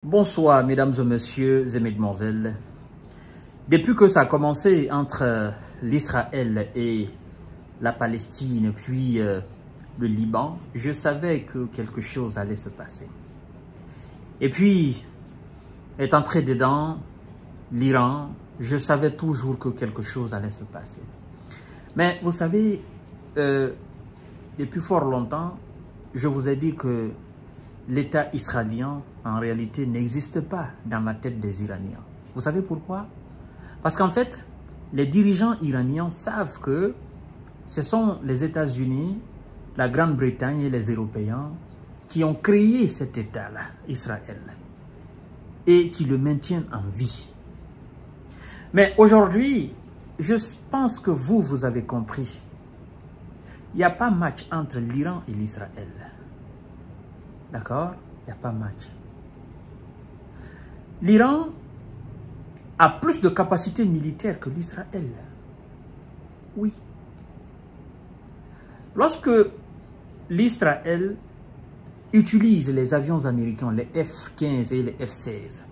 Bonsoir mesdames et messieurs et mesdemoiselles. Depuis que ça a commencé entre l'Israël et la Palestine puis le Liban, je savais que quelque chose allait se passer. Et puis, est entré dedans l'Iran, je savais toujours que quelque chose allait se passer. Mais vous savez, depuis fort longtemps, je vous ai dit que l'État israélien, en réalité, n'existe pas dans la tête des Iraniens. Vous savez pourquoi? Parce qu'en fait, les dirigeants iraniens savent que ce sont les États-Unis, la Grande-Bretagne et les Européens qui ont créé cet État-là, Israël, et qui le maintiennent en vie. Mais aujourd'hui, je pense que vous avez compris. Il n'y a pas match entre l'Iran et l'Israël. D'accord? Il n'y a pas match. L'Iran a plus de capacité militaire que l'Israël. Oui. Lorsque l'Israël utilise les avions américains, les F-15 et les F-16,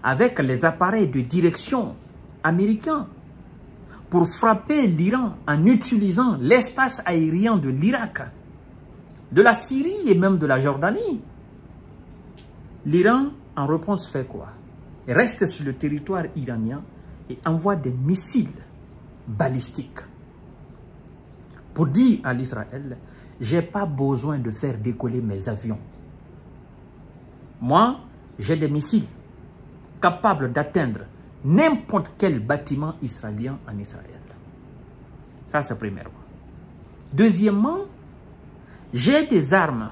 avec les appareils de direction américains, pour frapper l'Iran en utilisant l'espace aérien de l'Irak, de la Syrie et même de la Jordanie, l'Iran, en réponse, fait quoi? Il reste sur le territoire iranien et envoie des missiles balistiques pour dire à l'Israël, je n'ai pas besoin de faire décoller mes avions. Moi, j'ai des missiles capables d'atteindre n'importe quel bâtiment israélien en Israël. Ça, c'est premièrement. Deuxièmement, j'ai des armes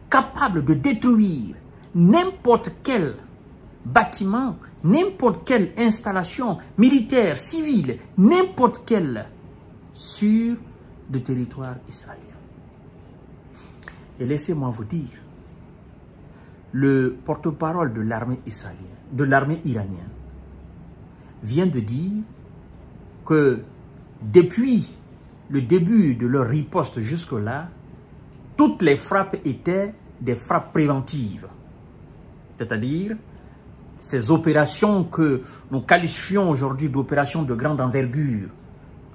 capables de détruire n'importe quel bâtiment, n'importe quelle installation militaire, civile, n'importe quelle sur le territoire israélien. Et laissez-moi vous dire, le porte-parole de l'armée israélienne, de l'armée iranienne, vient de dire que depuis le début de leur riposte jusque-là, toutes les frappes étaient des frappes préventives. C'est-à-dire, ces opérations que nous qualifions aujourd'hui d'opérations de grande envergure,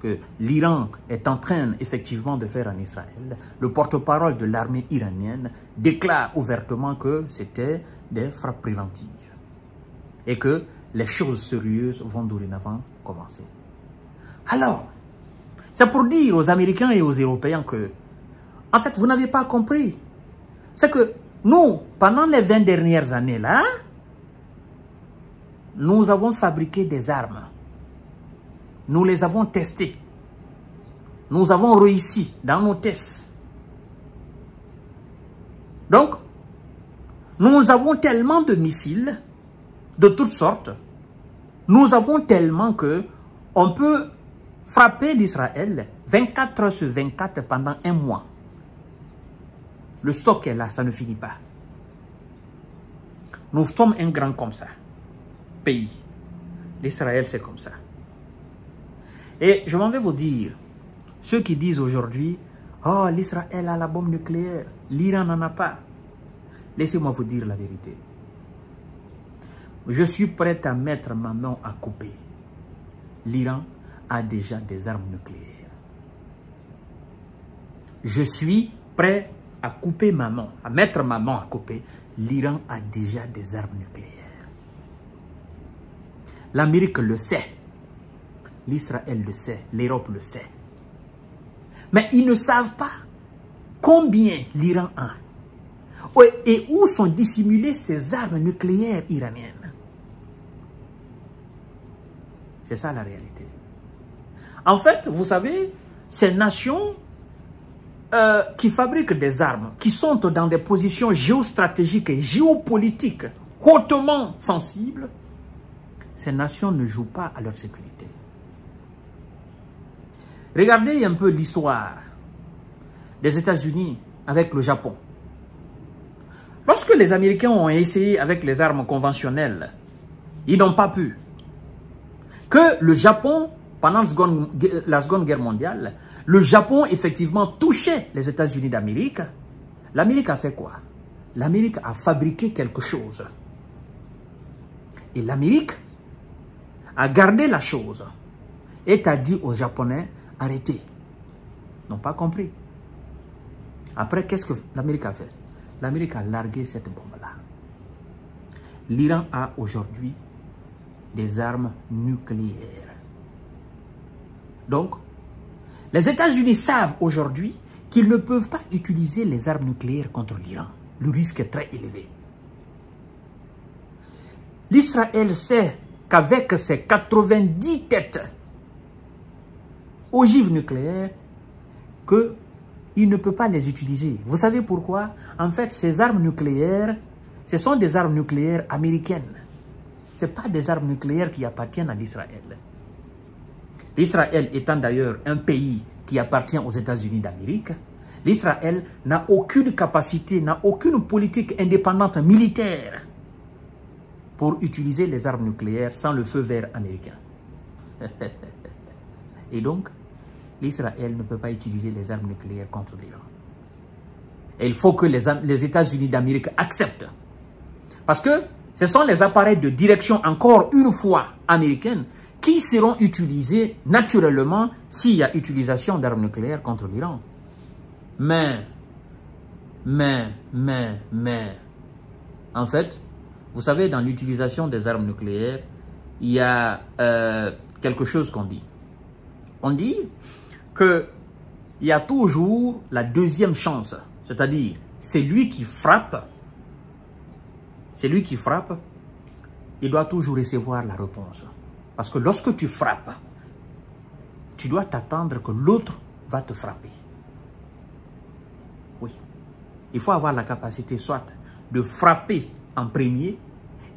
que l'Iran est en train effectivement de faire en Israël, le porte-parole de l'armée iranienne déclare ouvertement que c'était des frappes préventives. Et que les choses sérieuses vont dorénavant commencer. Alors, c'est pour dire aux Américains et aux Européens que, en fait, vous n'avez pas compris. C'est que nous, pendant les 20 dernières années-là, nous avons fabriqué des armes. Nous les avons testées. Nous avons réussi dans nos tests. Donc, nous avons tellement de missiles de toutes sortes. Nous avons tellement que on peut frapper l'Israël 24 heures sur 24 pendant un mois. Le stock est là, ça ne finit pas. Nous sommes un grand comme ça, pays. L'Israël, c'est comme ça. Et je m'en vais vous dire, ceux qui disent aujourd'hui, oh, l'Israël a la bombe nucléaire, l'Iran n'en a pas. Laissez-moi vous dire la vérité. Je suis prêt à mettre ma main à couper. L'Iran a déjà des armes nucléaires. Je suis prêt à couper ma main, à mettre ma main à couper. L'Iran a déjà des armes nucléaires. L'Amérique le sait. L'Israël le sait. L'Europe le sait. Mais ils ne savent pas combien l'Iran a. Et où sont dissimulées ces armes nucléaires iraniennes. C'est ça la réalité. En fait, vous savez, ces nations qui fabriquent des armes, qui sont dans des positions géostratégiques et géopolitiques hautement sensibles, ces nations ne jouent pas à leur sécurité. Regardez un peu l'histoire des États-Unis avec le Japon. Lorsque les Américains ont essayé avec les armes conventionnelles, ils n'ont pas pu. Que le Japon, pendant la Seconde Guerre mondiale, le Japon effectivement touchait les États-Unis d'Amérique. L'Amérique a fait quoi? l'Amérique a fabriqué quelque chose. Et l'Amérique a gardé la chose et a dit aux Japonais, arrêtez. Ils n'ont pas compris. Après, qu'est-ce que l'Amérique a fait? L'Amérique a largué cette bombe-là. L'Iran a aujourd'hui des armes nucléaires. Donc, les États-Unis savent aujourd'hui qu'ils ne peuvent pas utiliser les armes nucléaires contre l'Iran. Le risque est très élevé. L'Israël sait qu'avec ses 90 têtes ogives nucléaires, qu'il ne peut pas les utiliser. Vous savez pourquoi? En fait, ces armes nucléaires, ce sont des armes nucléaires américaines. Ce ne sont pas des armes nucléaires qui appartiennent à l'Israël. L'Israël étant d'ailleurs un pays qui appartient aux États-Unis d'Amérique, l'Israël n'a aucune capacité, n'a aucune politique indépendante militaire pour utiliser les armes nucléaires sans le feu vert américain. Et donc, l'Israël ne peut pas utiliser les armes nucléaires contre l'Iran. Et il faut que les États-Unis d'Amérique acceptent. Parce que ce sont les appareils de direction, encore une fois, américaines, qui seront utilisés naturellement s'il y a utilisation d'armes nucléaires contre l'Iran. Mais, en fait, vous savez, dans l'utilisation des armes nucléaires, il y a quelque chose qu'on dit. On dit qu'il y a toujours la deuxième chance, c'est-à-dire, c'est lui qui frappe, il doit toujours recevoir la réponse. Parce que lorsque tu frappes, tu dois t'attendre que l'autre va te frapper. Oui. Il faut avoir la capacité soit de frapper en premier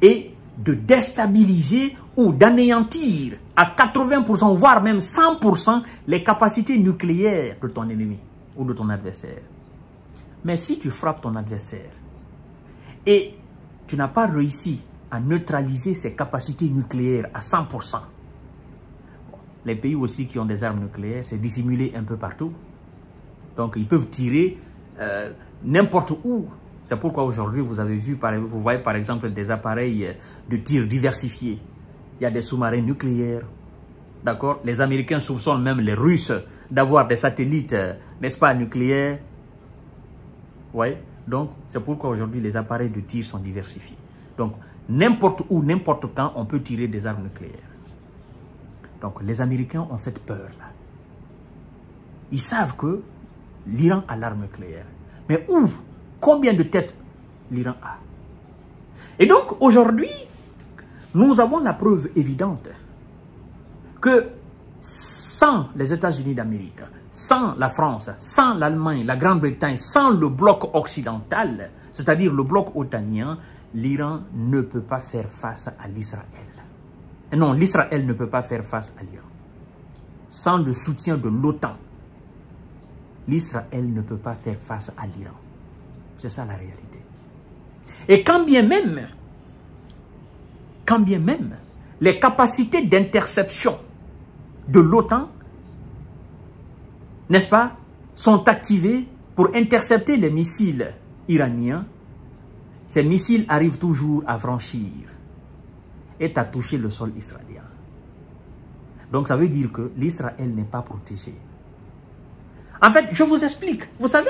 et de déstabiliser ou d'anéantir à 80%, voire même 100% les capacités nucléaires de ton ennemi ou de ton adversaire. Mais si tu frappes ton adversaire et tu n'as pas réussi à neutraliser ses capacités nucléaires à 100%, les pays aussi qui ont des armes nucléaires, c'est dissimulé un peu partout. Donc ils peuvent tirer n'importe où. C'est pourquoi aujourd'hui, vous voyez par exemple des appareils de tir diversifiés. Il y a des sous-marins nucléaires. D'accord? Les Américains soupçonnent même les Russes d'avoir des satellites, n'est-ce pas, nucléaires. Ouais. Donc, c'est pourquoi aujourd'hui, les appareils de tir sont diversifiés. Donc, n'importe où, n'importe quand, on peut tirer des armes nucléaires. Donc, les Américains ont cette peur-là. Ils savent que l'Iran a l'arme nucléaire. Mais où? Combien de têtes l'Iran a? Et donc, aujourd'hui, nous avons la preuve évidente que sans les États-Unis d'Amérique, sans la France, sans l'Allemagne, la Grande-Bretagne, sans le bloc occidental, c'est-à-dire le bloc otanien, l'Iran ne peut pas faire face à l'Israël. Non, l'Israël ne peut pas faire face à l'Iran. Sans le soutien de l'OTAN, l'Israël ne peut pas faire face à l'Iran. C'est ça la réalité. Et quand bien même, les capacités d'interception de l'OTAN, n'est-ce pas, sont activées pour intercepter les missiles iraniens, ces missiles arrivent toujours à franchir et à toucher le sol israélien. Donc ça veut dire que l'Israël n'est pas protégé. En fait, je vous explique. Vous savez,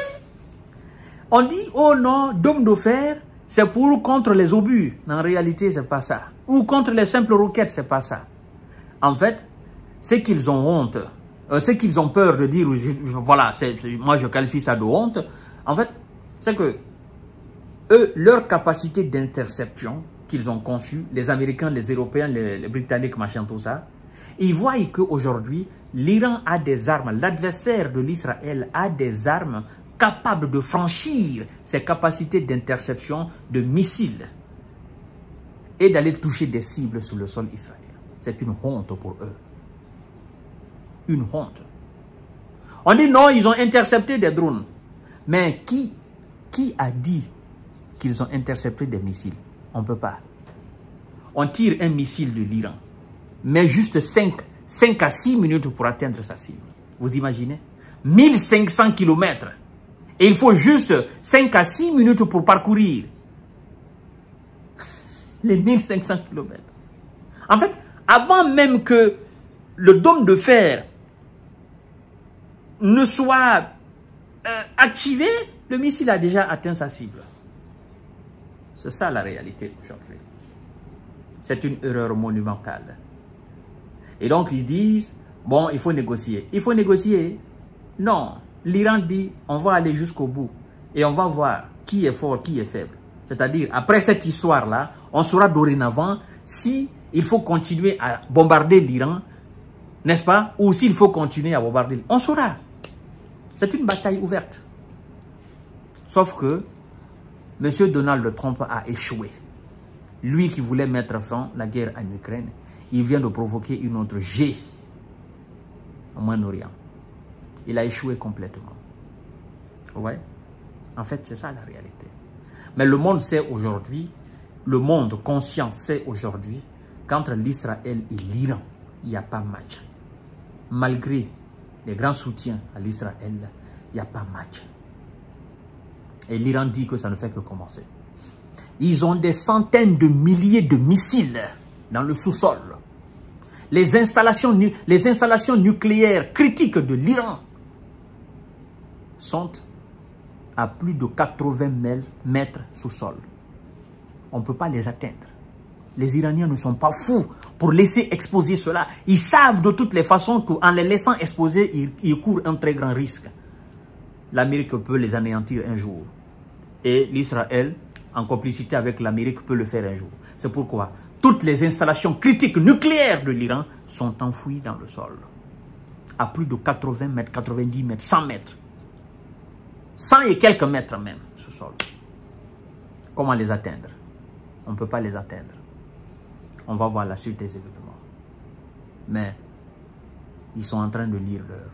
on dit, oh non, dôme de fer, c'est pour contre les obus. En réalité, c'est pas ça. Ou contre les simples roquettes, c'est pas ça. En fait, c'est qu'ils ont honte. C'est qu'ils ont peur de dire, voilà, moi je qualifie ça de honte. En fait, c'est que eux, leur capacité d'interception qu'ils ont conçue, les Américains, les Européens, les Britanniques, machin, tout ça, ils voient qu'aujourd'hui, l'Iran a des armes, l'adversaire de l'Israël a des armes capables de franchir ces capacités d'interception de missiles et d'aller toucher des cibles sur le sol israélien. C'est une honte pour eux. Une honte. On dit non, ils ont intercepté des drones. Mais qui a dit qu'ils ont intercepté des missiles? On ne peut pas. On tire un missile de l'Iran, mais juste 5 à 6 minutes pour atteindre sa cible. Vous imaginez? 1500 km. Et il faut juste 5 à 6 minutes pour parcourir les 1500 km. En fait, avant même que le dôme de fer ne soit activé, le missile a déjà atteint sa cible. C'est ça la réalité aujourd'hui. C'est une erreur monumentale. Et donc ils disent, bon, il faut négocier. Il faut négocier? Non. L'Iran dit, on va aller jusqu'au bout. Et on va voir qui est fort, qui est faible. C'est-à-dire, après cette histoire-là, on saura dorénavant si il faut continuer à bombarder l'Iran, n'est-ce pas? Ou s'il faut continuer à bombarder. On saura. C'est une bataille ouverte. Sauf que M. Donald Trump a échoué. Lui qui voulait mettre fin à la guerre en Ukraine, il vient de provoquer une autre G au Moyen-Orient. Il a échoué complètement. Ouais. En fait, c'est ça la réalité. Mais le monde sait aujourd'hui, le monde conscient sait aujourd'hui qu'entre l'Israël et l'Iran, il n'y a pas match. Malgré les grands soutiens à l'Israël, il n'y a pas match. Et l'Iran dit que ça ne fait que commencer. Ils ont des centaines de milliers de missiles dans le sous-sol. Les installations nucléaires critiques de l'Iran sont à plus de 80 mètres sous-sol. On ne peut pas les atteindre. Les Iraniens ne sont pas fous pour laisser exposer cela. Ils savent de toutes les façons qu'en les laissant exposer, ils courent un très grand risque. L'Amérique peut les anéantir un jour. Et l'Israël, en complicité avec l'Amérique, peut le faire un jour. C'est pourquoi toutes les installations critiques nucléaires de l'Iran sont enfouies dans le sol. À plus de 80 mètres, 90 mètres, 100 mètres. 100 et quelques mètres même, ce sol. Comment les atteindre? On ne peut pas les atteindre. On va voir la suite des événements. Mais ils sont en train de lire l'heure.